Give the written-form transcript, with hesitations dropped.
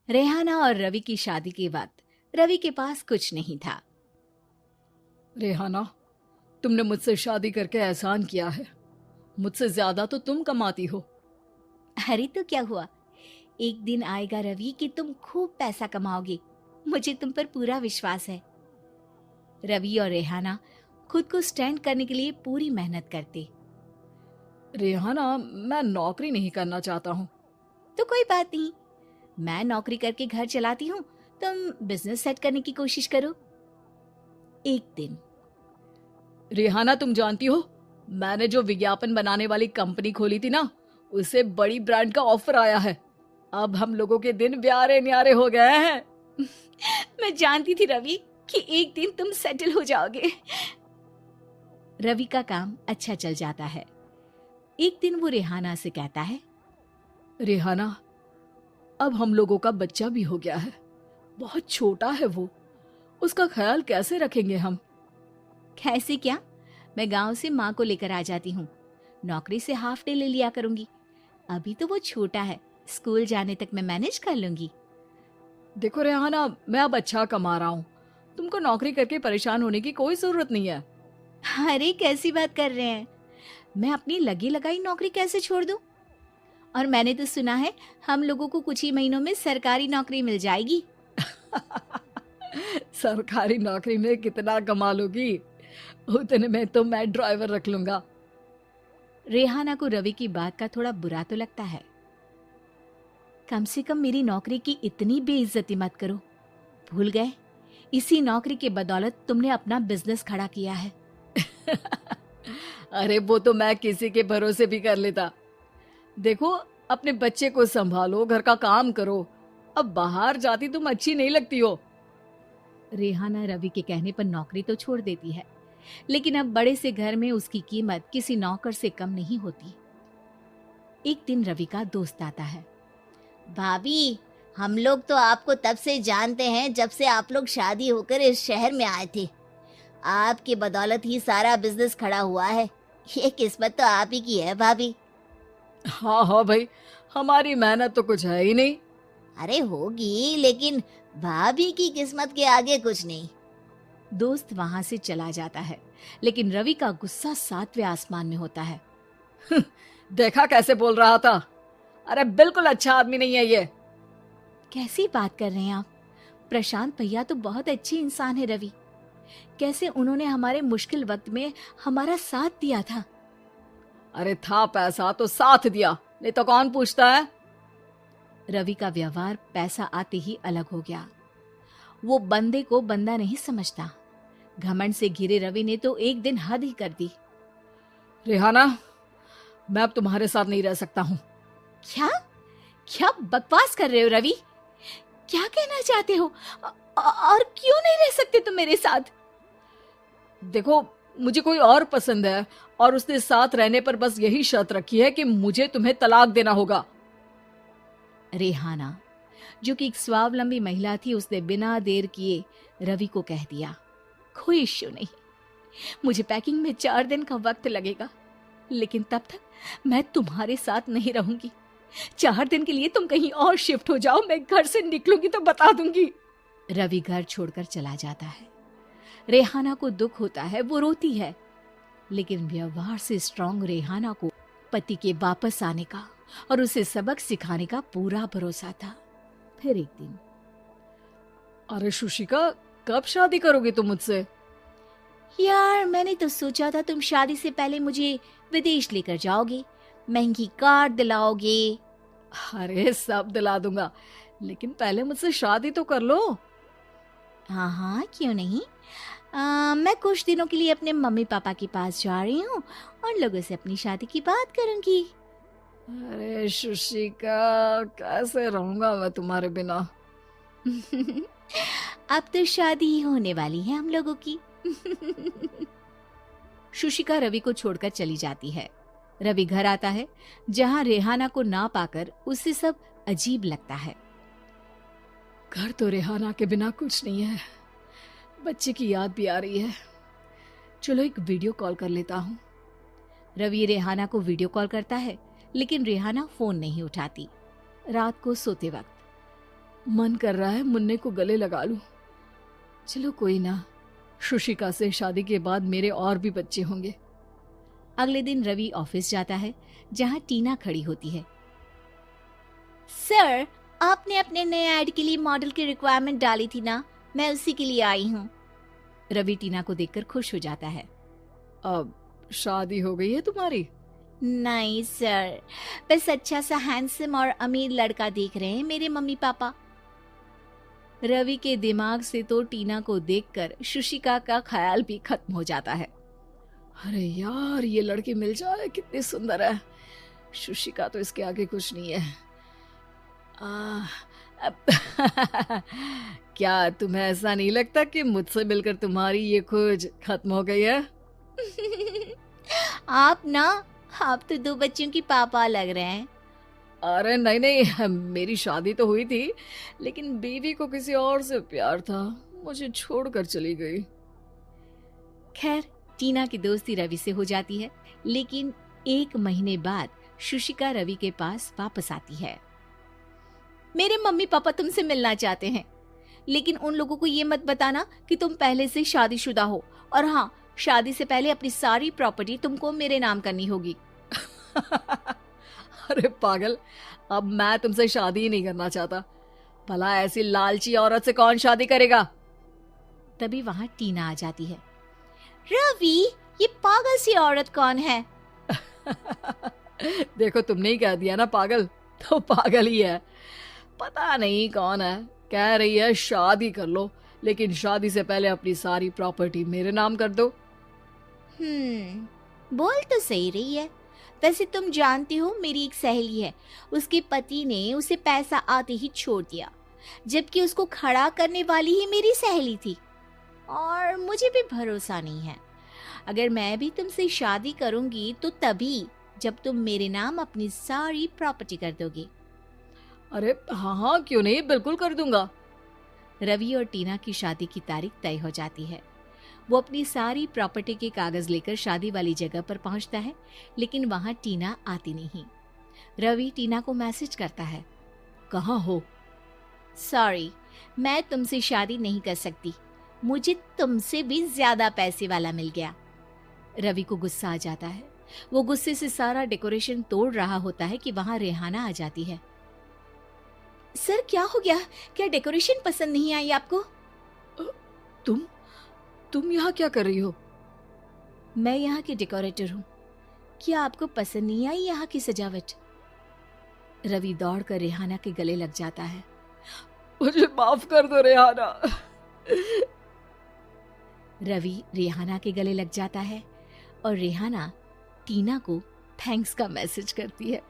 रेहाना और रवि की शादी के वक्त रवि के पास कुछ नहीं था। रेहाना, तुमने मुझसे शादी करके एहसान किया है। मुझसे ज्यादा तो तुम कमाती हो। अरे तो क्या हुआ, एक दिन आएगा रवि कि तुम खूब पैसा कमाओगे। मुझे तुम पर पूरा विश्वास है। रवि और रेहाना खुद को स्टैंड करने के लिए पूरी मेहनत करते। रेहाना, मैं नौकरी नहीं करना चाहता हूँ। तो कोई बात नहीं, मैं नौकरी करके घर चलाती हूँ, तुम बिजनेस सेट करने की कोशिश करो। एक दिन रेहाना, तुम जानती हो, मैंने जो विज्ञापन बनाने वाली कंपनी खोली थी ना, उसे बड़ी ब्रांड का ऑफर आया है। अब हम लोगों के दिन ब्यारे न्यारे हो गए हैं। मैं जानती थी रवि कि एक दिन तुम सेटल हो जाओगे। रवि का काम अच्छा चल जाता है। एक दिन वो रेहाना से कहता है, रेहाना, अब हम लोगों का बच्चा भी हो गया है। बहुत छोटा है वो। उसका ख्याल कैसे रखेंगे हम? कैसे क्या, मैं गांव से माँ को लेकर आ जाती हूँ। नौकरी से हाफ डे ले लिया करूंगी। अभी तो वो छोटा है, स्कूल जाने तक मैं मैनेज कर लूंगी। देखो रेहाना, मैं अब अच्छा कमा रहा हूँ। तुमको नौकरी करके परेशान होने की कोई जरूरत नहीं है। अरे कैसी बात कर रहे हैं, मैं अपनी लगी लगाई नौकरी कैसे छोड़ दूं? और मैंने तो सुना है हम लोगों को कुछ ही महीनों में सरकारी नौकरी मिल जाएगी। सरकारी नौकरी में कितना कमा लोगी? उतने में तो मैं ड्राइवर रख लूंगा। रेहाना को रवि की बात का थोड़ा बुरा तो लगता है। कम से कम मेरी नौकरी की इतनी बेइज्जती मत करो। भूल गए, इसी नौकरी के बदौलत तुमने अपना बिजनेस खड़ा किया है। अरे वो तो मैं किसी के भरोसे भी कर लेता। देखो, अपने बच्चे को संभालो, घर का काम करो। अब बाहर जाती तुम अच्छी नहीं लगती हो। रेहाना रवि के कहने पर नौकरी तो छोड़ देती है, लेकिन अब बड़े से घर में उसकी कीमत किसी नौकर से कम नहीं होती। एक दिन रवि का दोस्त आता है। भाभी, हम लोग तो आपको तब से जानते हैं जब से आप लोग शादी होकर इस शहर में आए थे। आपकी बदौलत ही सारा बिजनेस खड़ा हुआ है। ये किस्मत तो आप ही की है भाभी। हाँ हाँ भाई, हमारी मेहनत तो कुछ है ही नहीं। अरे होगी, लेकिन भाभी की किस्मत के आगे कुछ नहीं। दोस्त वहां से चला जाता है, लेकिन रवि का गुस्सा सातवें आसमान में होता है। देखा कैसे बोल रहा था? अरे बिल्कुल अच्छा आदमी नहीं है ये। कैसी बात कर रहे हैं आप? प्रशांत भैया तो बहुत अच्छे इंसान है रवि। कैसे उन्होंने हमारे मुश्किल वक्त में हमारा साथ दिया था। अरे था पैसा तो साथ दिया, नहीं तो कौन पूछता है? रवि का व्यवहार पैसा आते ही अलग हो गया। वो बंदे को बंदा नहीं समझता। घमंड से घिरे रवि ने तो एक दिन हद ही कर दी। रेहाना, मैं अब तुम्हारे साथ नहीं रह सकता हूँ। क्या क्या बकवास कर रहे हो रवि? क्या कहना चाहते हो? और क्यों नहीं रह सकते तुम मेरे साथ? देखो, मुझे कोई और पसंद है और उसने साथ रहने पर बस यही शर्त रखी है कि मुझे तुम्हें तलाक देना होगा। रेहाना, जो कि एक स्वावलंबी महिला थी, उसने बिना देर किए रवि को कह दिया, कोई इश्यू नहीं, मुझे पैकिंग में 4 दिन का वक्त लगेगा, लेकिन तब तक मैं तुम्हारे साथ नहीं रहूंगी। 4 दिन के लिए तुम कहीं और शिफ्ट हो जाओ, मैं घर से निकलूंगी तो बता दूंगी। रवि घर छोड़कर चला जाता है। रेहाना को दुख होता है, वो रोती है, लेकिन व्यवहार से स्ट्रांग रेहाना को पति के वापस आने का और उसे सबक सिखाने का पूरा भरोसा था। फिर एक दिन, अरे शुशिका, कब शादी करोगी तुम मुझसे? यार मैंने तो सोचा था तुम शादी से पहले मुझे विदेश लेकर जाओगे, महंगी कार दिलाओगे। अरे सब दिला दूंगा, लेकिन पहले मुझसे शादी तो कर लो। हाँ हाँ, क्यों नहीं। मैं कुछ दिनों के लिए अपने मम्मी पापा के पास जा रही हूँ और लोगों से अपनी शादी की बात करूंगी। अरे शुशिका, कैसे रहूंगा मैं तुम्हारे बिना? अब तो शादी ही होने वाली है हम लोगों की। शुशिका रवि को छोड़कर चली जाती है। रवि घर आता है, जहां रेहाना को ना पाकर उसे सब अजीब लगता है। घर तो रेहाना के बिना कुछ नहीं है। बच्चे की याद भी आ रही है। चलो एक वीडियो कॉल कर लेता हूँ। रवि रेहाना को वीडियो कॉल करता है, लेकिन रेहाना फोन नहीं उठाती। रात को सोते वक्त, मन कर रहा है मुन्ने को गले लगा लूं। चलो कोई ना, शुशिका से शादी के बाद मेरे और भी बच्चे होंगे। अगले दिन रवि ऑफिस जाता है जहां टीना खड़ी होती है। सर, आपने अपने नए ऐड के लिए मॉडल की रिक्वायरमेंट डाली थी ना, मैं उसी के लिए आई हूँ। रवि टीना को देखकर खुश हो जाता है। अब शादी हो गई है तुम्हारी? नहीं सर, बस अच्छा सा हैंडसम और अमीर लड़का देख रहे हैं मेरे मम्मी पापा। रवि के दिमाग से तो टीना को देखकर शुशिका का ख्याल भी खत्म हो जाता है। अरे यार, ये लड़की मिल जाए कितनी सुंदर है। शुशिका तो इसके आगे कुछ नहीं है। क्या तुम्हें ऐसा नहीं लगता कि मुझसे मिलकर तुम्हारी ये खोज खत्म हो गई है? आप तो 2 बच्चों की पापा लग रहे हैं। अरे नहीं नहीं, मेरी शादी तो हुई थी, लेकिन बीवी को किसी और से प्यार था, मुझे छोड़कर चली गई। खैर, टीना की दोस्ती रवि से हो जाती है, लेकिन 1 महीने बाद शुशिका रवि के पास वापस आती है। मेरे मम्मी पापा तुमसे मिलना चाहते हैं, लेकिन उन लोगों को ये मत बताना कि तुम पहले से शादीशुदा हो, और हाँ, शादी से पहले अपनी सारी प्रॉपर्टी तुमको मेरे नाम करनी होगी। अरे पागल, अब मैं तुमसे शादी ही नहीं करना चाहता। भला ऐसी लालची औरत से कौन शादी करेगा? तभी वहां टीना आ जाती है। रवि, ये पागल सी औरत कौन है? देखो, तुमने ही कह दिया ना पागल, तो पागल ही है। पता नहीं कौन है, कह रही है शादी कर लो, लेकिन शादी से पहले अपनी सारी प्रॉपर्टी मेरे नाम कर दो। बोल तो सही रही है। वैसे तुम जानती हो, मेरी एक सहेली है, उसके पति ने उसे पैसा आते ही छोड़ दिया, जबकि उसको खड़ा करने वाली ही मेरी सहेली थी। और मुझे भी भरोसा नहीं है। अगर मैं भी तुमसे शादी करूंगी तो तभी जब तुम मेरे नाम अपनी सारी प्रॉपर्टी कर दोगे। अरे हाँ हाँ, क्यों नहीं, बिल्कुल कर दूंगा। रवि और टीना की शादी की तारीख तय हो जाती है। वो अपनी सारी प्रॉपर्टी के कागज लेकर शादी वाली जगह पर पहुंचता है, लेकिन वहां टीना आती नहीं। रवि टीना को मैसेज करता है। कहाँ हो? सॉरी, मैं तुमसे शादी नहीं कर सकती, मुझे तुमसे भी ज्यादा पैसे वाला मिल गया। रवि को गुस्सा आ जाता है। वो गुस्से से सारा डेकोरेशन तोड़ रहा होता है कि वहां रेहाना आ जाती है। सर, क्या हो गया? क्या डेकोरेशन पसंद नहीं आई आपको? तुम यहाँ क्या कर रही हो? मैं यहाँ की डेकोरेटर हूँ। क्या आपको पसंद नहीं आई यहाँ की सजावट? रवि दौड़कर रेहाना के गले लग जाता है। मुझे माफ कर दो रेहाना। रवि रेहाना के गले लग जाता है और रेहाना टीना को थैंक्स का मैसेज करती है।